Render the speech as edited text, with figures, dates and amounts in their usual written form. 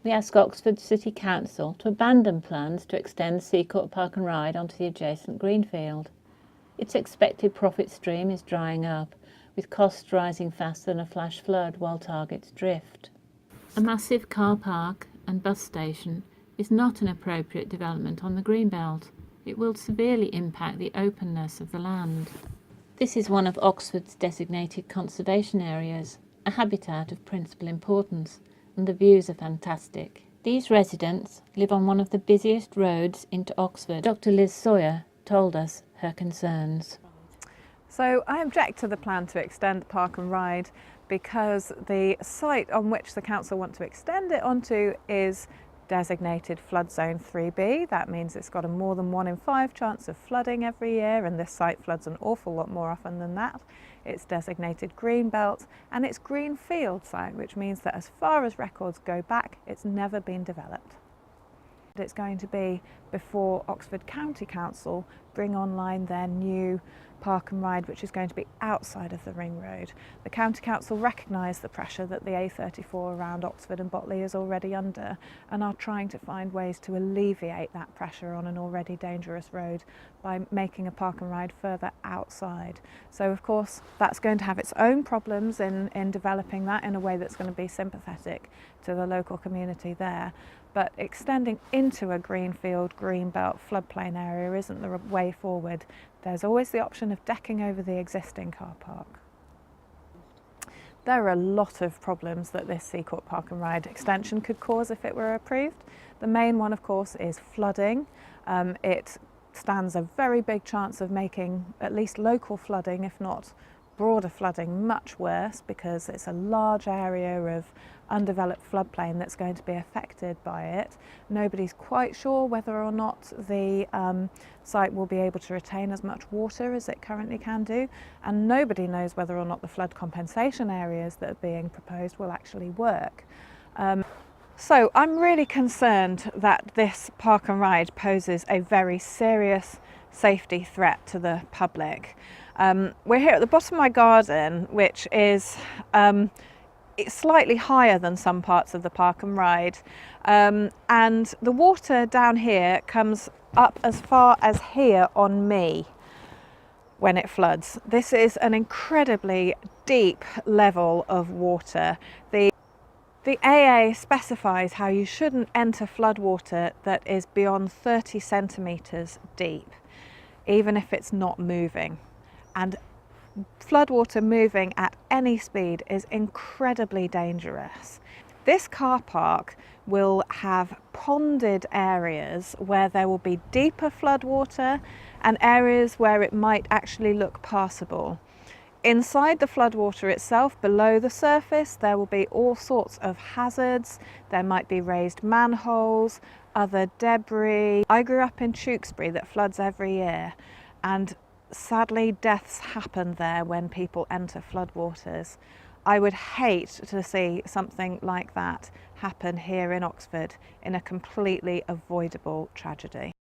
We ask Oxford City Council to abandon plans to extend Seacourt Park and Ride onto the adjacent greenfield. Its expected profit stream is drying up, with costs rising faster than a flash flood while targets drift. A massive car park and bus station is not an appropriate development on the greenbelt. It will severely impact the openness of the land. This is one of Oxford's designated conservation areas, a habitat of principal importance, and the views are fantastic. These residents live on one of the busiest roads into Oxford. Dr. Liz Sawyer told us her concerns. So I object to the plan to extend the park and ride because the site on which the council want to extend it onto is designated flood zone 3B. That means it's got a more than 1 in 5 chance of flooding every year, and this site floods an awful lot more often than that. It's designated green belt, and it's green field site, which means that as far as records go back, it's never been developed. It's going to be before Oxford County Council bring online their new park and ride, which is going to be outside of the ring road. The County Council recognise the pressure that the A34 around Oxford and Botley is already under, and are trying to find ways to alleviate that pressure on an already dangerous road by making a park and ride further outside. So of course that's going to have its own problems in developing that in a way that's going to be sympathetic to the local community there. But extending into a greenfield, greenbelt floodplain area isn't the way forward. There's always the option of decking over the existing car park. There are a lot of problems that this Seacourt Park and Ride extension could cause if it were approved. The main one, of course, is flooding. It stands a very big chance of making at least local flooding, if not broader flooding, much worse, because it's a large area of undeveloped floodplain that's going to be affected by it. Nobody's quite sure whether or not the site will be able to retain as much water as it currently can do, and nobody knows whether or not the flood compensation areas that are being proposed will actually work. So I'm really concerned that this park and ride poses a very serious safety threat to the public. We're here at the bottom of my garden, which is it's slightly higher than some parts of the park and ride, and the water down here comes up as far as here on me when it floods. This is an incredibly deep level of water. The AA specifies how you shouldn't enter floodwater that is beyond 30 centimetres deep, even if it's not moving. And floodwater moving at any speed is incredibly dangerous. This car park will have ponded areas where there will be deeper floodwater and areas where it might actually look passable. Inside the floodwater itself, below the surface, there will be all sorts of hazards. There might be raised manholes, other debris. I grew up in Tewkesbury that floods every year, and sadly deaths happen there when people enter floodwaters. I would hate to see something like that happen here in Oxford in a completely avoidable tragedy.